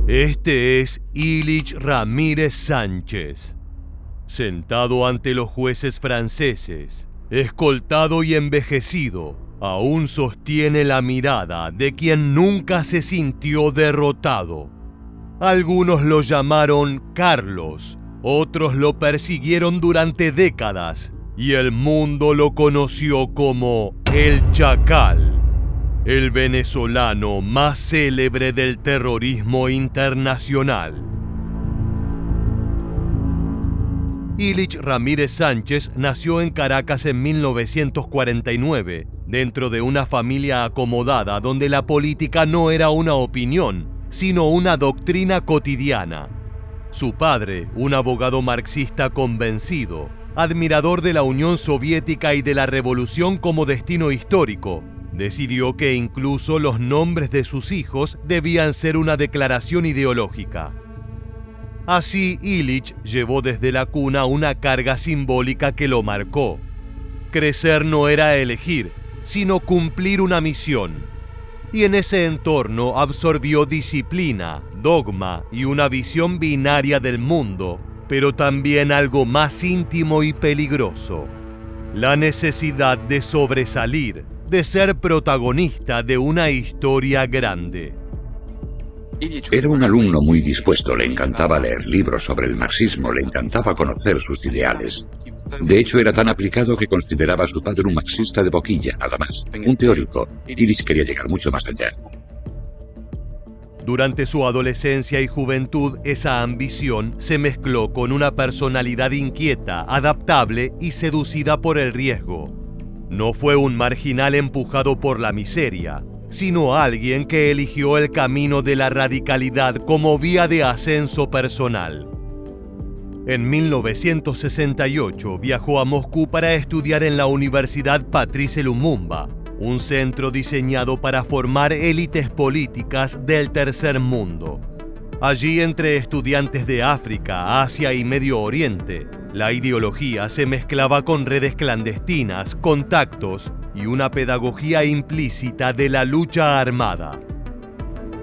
Este es Ilich Ramírez Sánchez, sentado ante los jueces franceses, escoltado y envejecido, aún sostiene la mirada de quien nunca se sintió derrotado. Algunos lo llamaron Carlos, otros lo persiguieron durante décadas y el mundo lo conoció como El Chacal, el venezolano más célebre del terrorismo internacional. Ilich Ramírez Sánchez nació en Caracas en 1949, dentro de una familia acomodada donde la política no era una opinión, sino una doctrina cotidiana. Su padre, un abogado marxista convencido, admirador de la Unión Soviética y de la revolución como destino histórico, decidió que incluso los nombres de sus hijos debían ser una declaración ideológica. Así, Ilich llevó desde la cuna una carga simbólica que lo marcó. Crecer no era elegir, sino cumplir una misión. Y en ese entorno absorbió disciplina, dogma y una visión binaria del mundo, pero también algo más íntimo y peligroso: la necesidad de sobresalir, de ser protagonista de una historia grande. Era un alumno muy dispuesto, le encantaba leer libros sobre el marxismo, le encantaba conocer sus ideales. De hecho, era tan aplicado que consideraba a su padre un marxista de boquilla, nada más, un teórico. Ilich quería llegar mucho más allá. Durante su adolescencia y juventud, esa ambición se mezcló con una personalidad inquieta, adaptable y seducida por el riesgo. No fue un marginal empujado por la miseria, sino alguien que eligió el camino de la radicalidad como vía de ascenso personal. En 1968 viajó a Moscú para estudiar en la Universidad Patrice Lumumba, un centro diseñado para formar élites políticas del tercer mundo. Allí, entre estudiantes de África, Asia y Medio Oriente, la ideología se mezclaba con redes clandestinas, contactos y una pedagogía implícita de la lucha armada.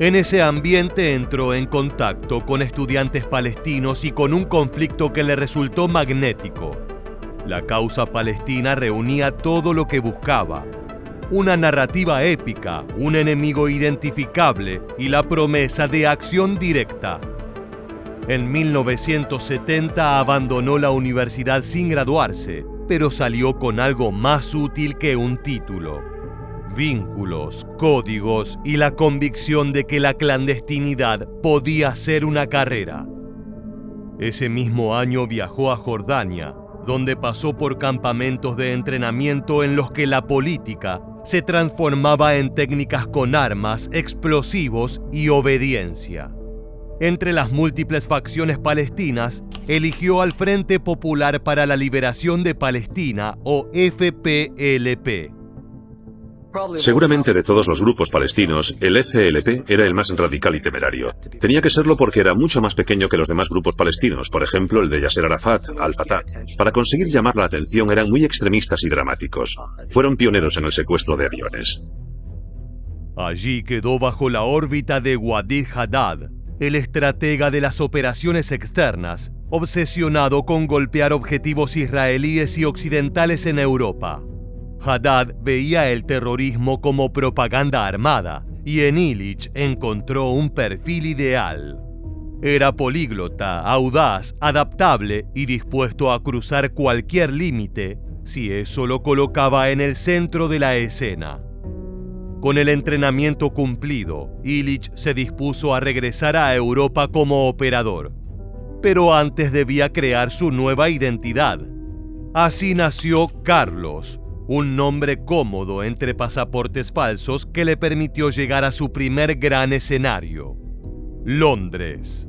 En ese ambiente entró en contacto con estudiantes palestinos y con un conflicto que le resultó magnético. La causa palestina reunía todo lo que buscaba: una narrativa épica, un enemigo identificable y la promesa de acción directa. En 1970 abandonó la universidad sin graduarse, pero salió con algo más útil que un título: vínculos, códigos y la convicción de que la clandestinidad podía ser una carrera. Ese mismo año viajó a Jordania, donde pasó por campamentos de entrenamiento en los que la política se transformaba en técnicas con armas, explosivos y obediencia. Entre las múltiples facciones palestinas, eligió al Frente Popular para la Liberación de Palestina, o FPLP. Seguramente de todos los grupos palestinos, el FLP era el más radical y temerario. Tenía que serlo porque era mucho más pequeño que los demás grupos palestinos, por ejemplo el de Yasser Arafat, Al-Fatah. Para conseguir llamar la atención eran muy extremistas y dramáticos. Fueron pioneros en el secuestro de aviones. Allí quedó bajo la órbita de Wadid Haddad, el estratega de las operaciones externas, obsesionado con golpear objetivos israelíes y occidentales en Europa. Haddad veía el terrorismo como propaganda armada y en Ilich encontró un perfil ideal. Era políglota, audaz, adaptable y dispuesto a cruzar cualquier límite si eso lo colocaba en el centro de la escena. Con el entrenamiento cumplido, Ilich se dispuso a regresar a Europa como operador. Pero antes debía crear su nueva identidad. Así nació Carlos, un nombre cómodo entre pasaportes falsos que le permitió llegar a su primer gran escenario: Londres.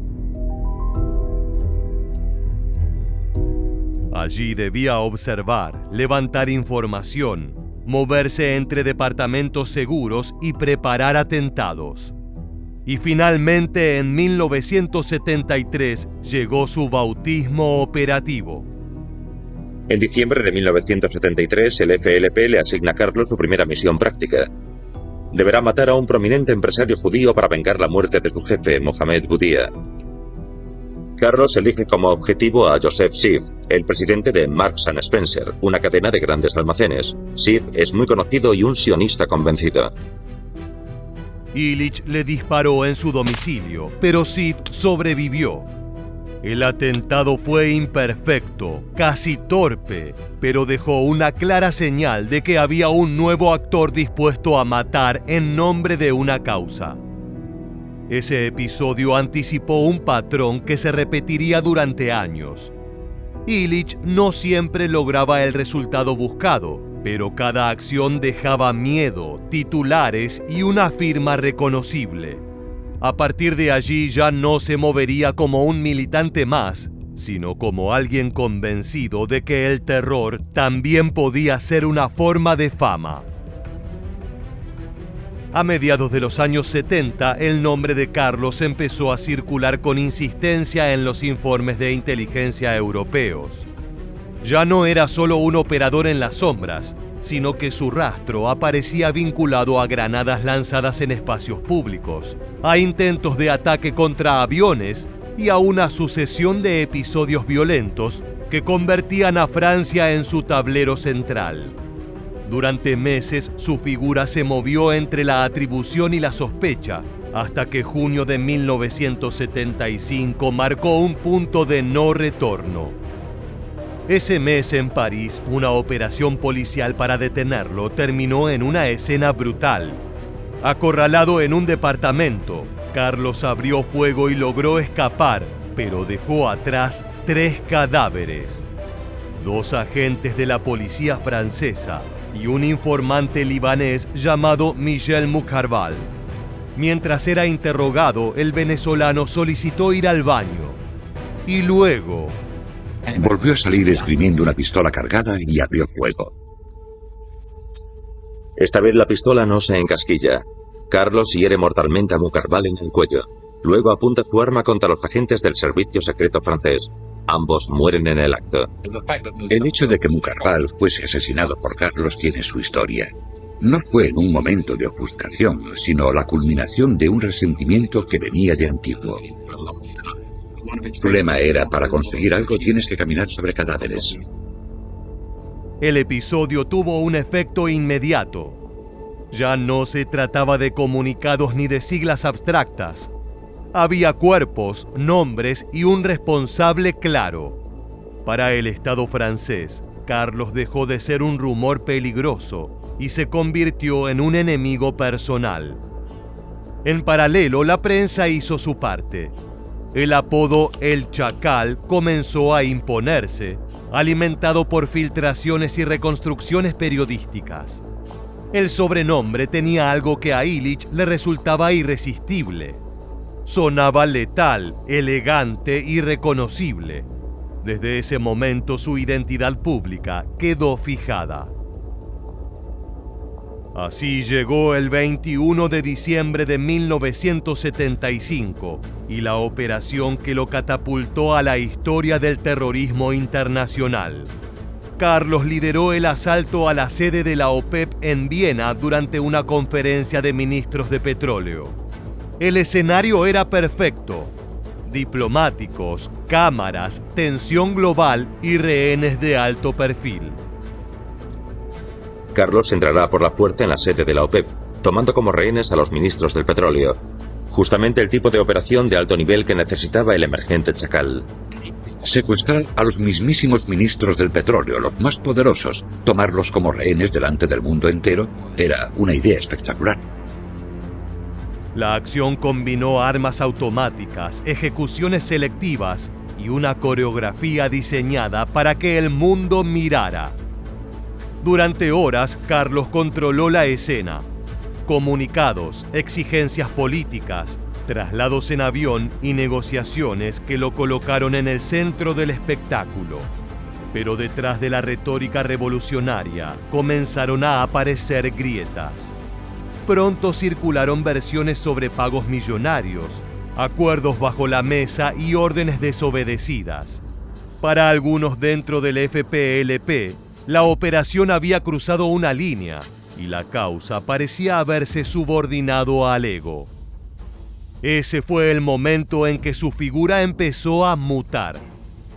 Allí debía observar, levantar información, moverse entre departamentos seguros y preparar atentados. Y finalmente, en 1973, llegó su bautismo operativo. En diciembre de 1973, el FLP le asigna a Carlos su primera misión práctica. Deberá matar a un prominente empresario judío para vengar la muerte de su jefe, Mohamed Boudia. Carlos elige como objetivo a Joseph Schiff, el presidente de Marks & Spencer, una cadena de grandes almacenes. Schiff es muy conocido y un sionista convencido. Illich le disparó en su domicilio, pero Schiff sobrevivió. El atentado fue imperfecto, casi torpe, pero dejó una clara señal de que había un nuevo actor dispuesto a matar en nombre de una causa. Ese episodio anticipó un patrón que se repetiría durante años. Illich no siempre lograba el resultado buscado, pero cada acción dejaba miedo, titulares y una firma reconocible. A partir de allí ya no se movería como un militante más, sino como alguien convencido de que el terror también podía ser una forma de fama. A mediados de los años 70, el nombre de Carlos empezó a circular con insistencia en los informes de inteligencia europeos. Ya no era solo un operador en las sombras, sino que su rastro aparecía vinculado a granadas lanzadas en espacios públicos, a intentos de ataque contra aviones y a una sucesión de episodios violentos que convertían a Francia en su tablero central. Durante meses su figura se movió entre la atribución y la sospecha, hasta que junio de 1975 marcó un punto de no retorno. Ese mes en París, una operación policial para detenerlo terminó en una escena brutal. Acorralado en un departamento, Carlos abrió fuego y logró escapar, pero dejó atrás 3 cadáveres. 2 agentes de la policía francesa y un informante libanés llamado Michel Moukarval. Mientras era interrogado, el venezolano solicitó ir al baño. Y luego volvió a salir esgrimiendo una pistola cargada y abrió fuego. Esta vez la pistola no se encasquilla. Carlos hiere mortalmente a Moukarval en el cuello. Luego apunta su arma contra los agentes del servicio secreto francés. Ambos mueren en el acto. El hecho de que Moukarval fuese asesinado por Carlos tiene su historia. No fue en un momento de ofuscación, sino la culminación de un resentimiento que venía de antiguo. Su lema era: para conseguir algo tienes que caminar sobre cadáveres. El episodio tuvo un efecto inmediato. Ya no se trataba de comunicados ni de siglas abstractas. Había cuerpos, nombres y un responsable claro. Para el Estado francés, Carlos dejó de ser un rumor peligroso y se convirtió en un enemigo personal. En paralelo, la prensa hizo su parte. El apodo El Chacal comenzó a imponerse, alimentado por filtraciones y reconstrucciones periodísticas. El sobrenombre tenía algo que a Illich le resultaba irresistible. Sonaba letal, elegante y reconocible. Desde ese momento su identidad pública quedó fijada. Así llegó el 21 de diciembre de 1975 y la operación que lo catapultó a la historia del terrorismo internacional. Carlos lideró el asalto a la sede de la OPEP en Viena durante una conferencia de ministros de petróleo. El escenario era perfecto: diplomáticos, cámaras, tensión global y rehenes de alto perfil. Carlos entrará por la fuerza en la sede de la OPEP, tomando como rehenes a los ministros del petróleo. Justamente el tipo de operación de alto nivel que necesitaba el emergente Chacal. Secuestrar a los mismísimos ministros del petróleo, los más poderosos, tomarlos como rehenes delante del mundo entero, era una idea espectacular. La acción combinó armas automáticas, ejecuciones selectivas y una coreografía diseñada para que el mundo mirara. Durante horas, Carlos controló la escena. Comunicados, exigencias políticas, traslados en avión y negociaciones que lo colocaron en el centro del espectáculo. Pero detrás de la retórica revolucionaria comenzaron a aparecer grietas. Pronto circularon versiones sobre pagos millonarios, acuerdos bajo la mesa y órdenes desobedecidas. Para algunos dentro del FPLP, la operación había cruzado una línea y la causa parecía haberse subordinado al ego. Ese fue el momento en que su figura empezó a mutar.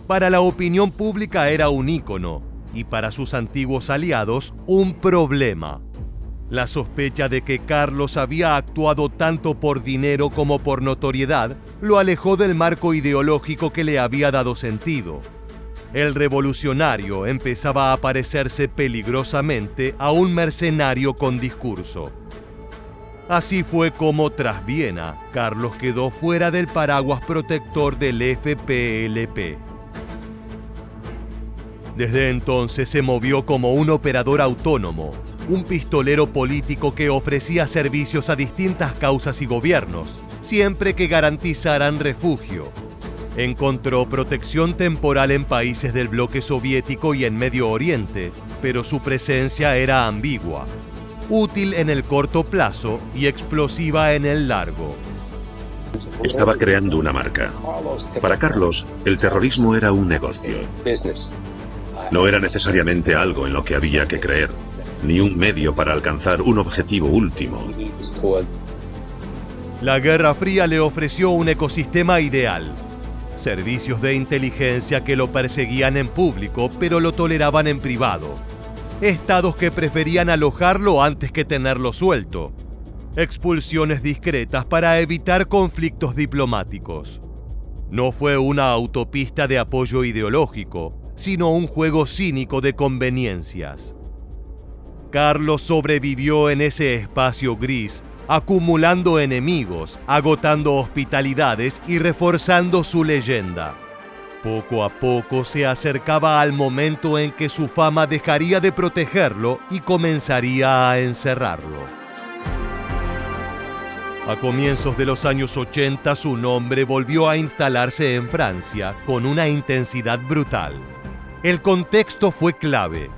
Para la opinión pública era un ícono y para sus antiguos aliados un problema. La sospecha de que Carlos había actuado tanto por dinero como por notoriedad lo alejó del marco ideológico que le había dado sentido. El revolucionario empezaba a parecerse peligrosamente a un mercenario con discurso. Así fue como, tras Viena, Carlos quedó fuera del paraguas protector del FPLP. Desde entonces se movió como un operador autónomo, un pistolero político que ofrecía servicios a distintas causas y gobiernos, siempre que garantizaran refugio. Encontró protección temporal en países del bloque soviético y en Medio Oriente, pero su presencia era ambigua, útil en el corto plazo y explosiva en el largo. Estaba creando una marca. Para Carlos, el terrorismo era un negocio. No era necesariamente algo en lo que había que creer, ni un medio para alcanzar un objetivo último. La Guerra Fría le ofreció un ecosistema ideal. Servicios de inteligencia que lo perseguían en público, pero lo toleraban en privado. Estados que preferían alojarlo antes que tenerlo suelto. Expulsiones discretas para evitar conflictos diplomáticos. No fue una autopista de apoyo ideológico, sino un juego cínico de conveniencias. Carlos sobrevivió en ese espacio gris, acumulando enemigos, agotando hospitalidades y reforzando su leyenda. Poco a poco se acercaba al momento en que su fama dejaría de protegerlo y comenzaría a encerrarlo. A comienzos de los años 80, su nombre volvió a instalarse en Francia con una intensidad brutal. El contexto fue clave.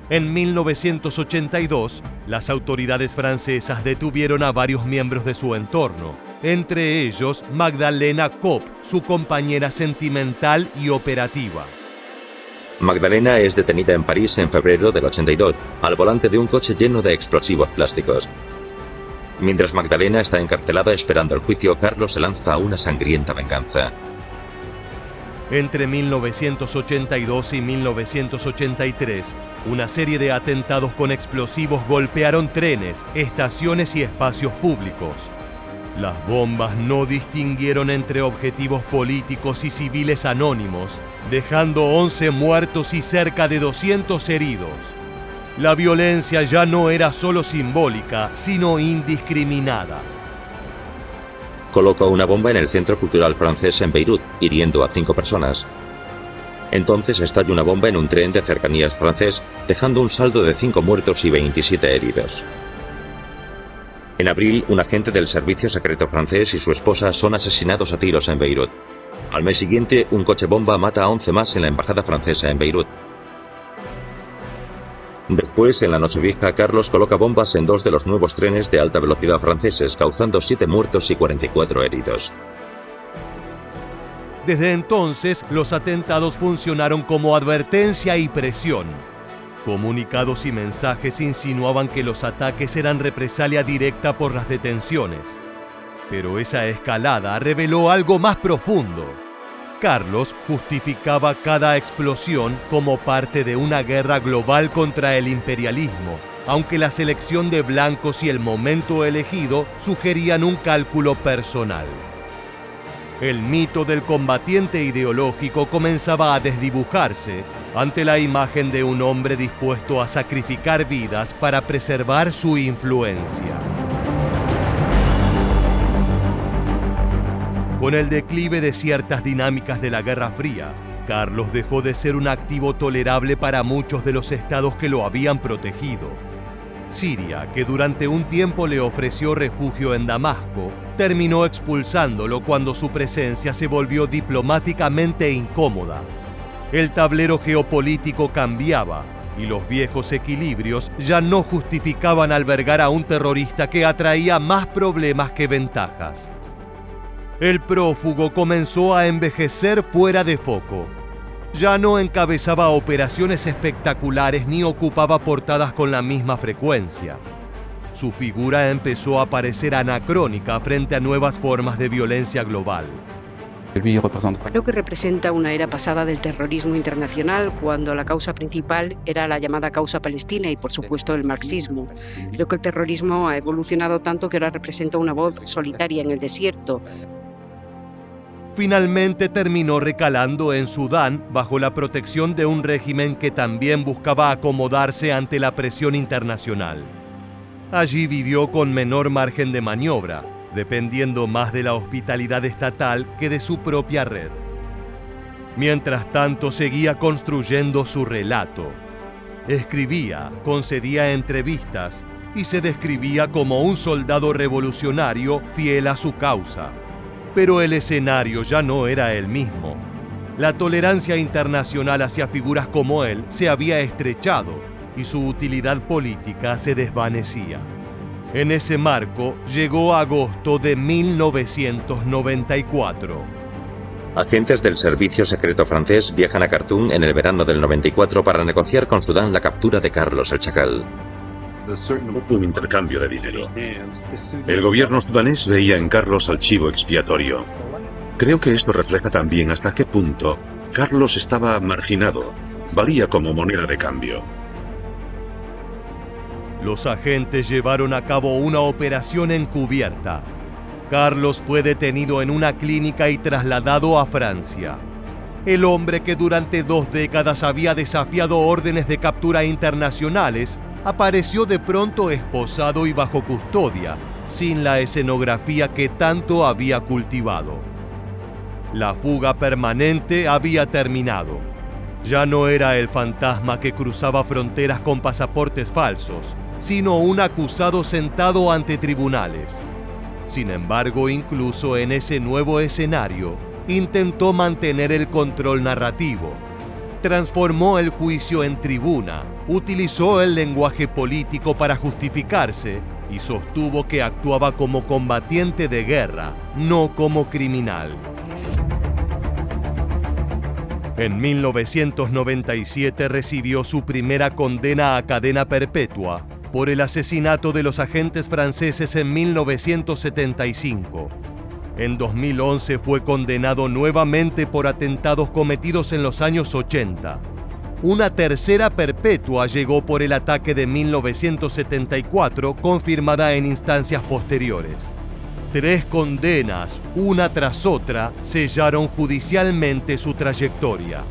En 1982, las autoridades francesas detuvieron a varios miembros de su entorno, entre ellos Magdalena Kopp, su compañera sentimental y operativa. Magdalena es detenida en París en febrero del 82, al volante de un coche lleno de explosivos plásticos. Mientras Magdalena está encarcelada esperando el juicio, Carlos se lanza a una sangrienta venganza. Entre 1982 y 1983, una serie de atentados con explosivos golpearon trenes, estaciones y espacios públicos. Las bombas no distinguieron entre objetivos políticos y civiles anónimos, dejando 11 muertos y cerca de 200 heridos. La violencia ya no era solo simbólica, sino indiscriminada. Colocó una bomba en el Centro Cultural Francés en Beirut, hiriendo a 5 personas. Entonces estalla una bomba en un tren de cercanías francés, dejando un saldo de 5 muertos y 27 heridos. En abril, un agente del servicio secreto francés y su esposa son asesinados a tiros en Beirut. Al mes siguiente, un coche bomba mata a 11 más en la embajada francesa en Beirut. Después, en la Nochevieja, Carlos coloca bombas en 2 de los nuevos trenes de alta velocidad franceses, causando 7 muertos y 44 heridos. Desde entonces, los atentados funcionaron como advertencia y presión. Comunicados y mensajes insinuaban que los ataques eran represalia directa por las detenciones. Pero esa escalada reveló algo más profundo. Carlos justificaba cada explosión como parte de una guerra global contra el imperialismo, aunque la selección de blancos y el momento elegido sugerían un cálculo personal. El mito del combatiente ideológico comenzaba a desdibujarse ante la imagen de un hombre dispuesto a sacrificar vidas para preservar su influencia. Con el declive de ciertas dinámicas de la Guerra Fría, Carlos dejó de ser un activo tolerable para muchos de los estados que lo habían protegido. Siria, que durante un tiempo le ofreció refugio en Damasco, terminó expulsándolo cuando su presencia se volvió diplomáticamente incómoda. El tablero geopolítico cambiaba y los viejos equilibrios ya no justificaban albergar a un terrorista que atraía más problemas que ventajas. El prófugo comenzó a envejecer fuera de foco. Ya no encabezaba operaciones espectaculares ni ocupaba portadas con la misma frecuencia. Su figura empezó a parecer anacrónica frente a nuevas formas de violencia global. Creo que representa una era pasada del terrorismo internacional, cuando la causa principal era la llamada causa palestina y, por supuesto, el marxismo. Creo que el terrorismo ha evolucionado tanto que ahora representa una voz solitaria en el desierto. Finalmente terminó recalando en Sudán bajo la protección de un régimen que también buscaba acomodarse ante la presión internacional. Allí vivió con menor margen de maniobra, dependiendo más de la hospitalidad estatal que de su propia red. Mientras tanto, seguía construyendo su relato. Escribía, concedía entrevistas y se describía como un soldado revolucionario fiel a su causa. Pero el escenario ya no era el mismo. La tolerancia internacional hacia figuras como él se había estrechado y su utilidad política se desvanecía. En ese marco llegó agosto de 1994. Agentes del servicio secreto francés viajan a Khartoum en el verano del 94 para negociar con Sudán la captura de Carlos el Chacal. Un intercambio de dinero. El gobierno sudanés veía en Carlos al chivo expiatorio. Creo que esto refleja también hasta qué punto Carlos estaba marginado, valía como moneda de cambio. Los agentes llevaron a cabo una operación encubierta. Carlos fue detenido en una clínica y trasladado a Francia. El hombre que durante 2 décadas había desafiado órdenes de captura internacionales apareció de pronto esposado y bajo custodia, sin la escenografía que tanto había cultivado. La fuga permanente había terminado. Ya no era el fantasma que cruzaba fronteras con pasaportes falsos, sino un acusado sentado ante tribunales. Sin embargo, incluso en ese nuevo escenario, intentó mantener el control narrativo. Transformó el juicio en tribuna, utilizó el lenguaje político para justificarse y sostuvo que actuaba como combatiente de guerra, no como criminal. En 1997 recibió su primera condena a cadena perpetua por el asesinato de los agentes franceses en 1975. En 2011 fue condenado nuevamente por atentados cometidos en los años 80. Una tercera perpetua llegó por el ataque de 1974, confirmada en instancias posteriores. 3 condenas, una tras otra, sellaron judicialmente su trayectoria.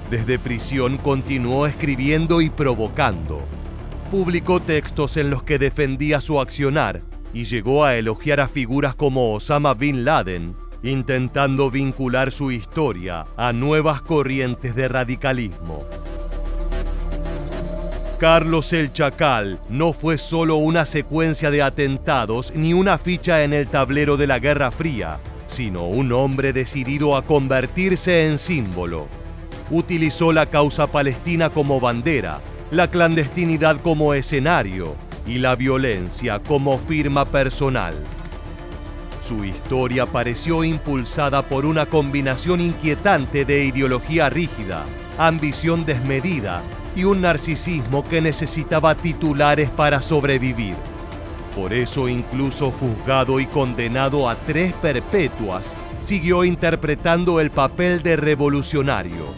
Desde prisión continuó escribiendo y provocando. Publicó textos en los que defendía su accionar y llegó a elogiar a figuras como Osama Bin Laden, intentando vincular su historia a nuevas corrientes de radicalismo. Carlos el Chacal no fue solo una secuencia de atentados ni una ficha en el tablero de la Guerra Fría, sino un hombre decidido a convertirse en símbolo. Utilizó la causa palestina como bandera, la clandestinidad como escenario y la violencia como firma personal. Su historia pareció impulsada por una combinación inquietante de ideología rígida, ambición desmedida y un narcisismo que necesitaba titulares para sobrevivir. Por eso, incluso juzgado y condenado a 3 perpetuas, siguió interpretando el papel de revolucionario.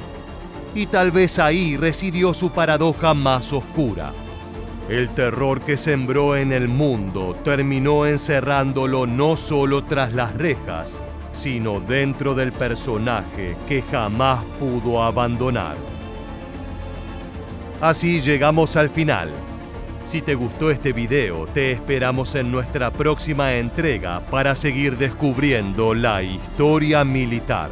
Y tal vez ahí residió su paradoja más oscura. El terror que sembró en el mundo terminó encerrándolo no solo tras las rejas, sino dentro del personaje que jamás pudo abandonar. Así llegamos al final. Si te gustó este video, te esperamos en nuestra próxima entrega para seguir descubriendo la historia militar.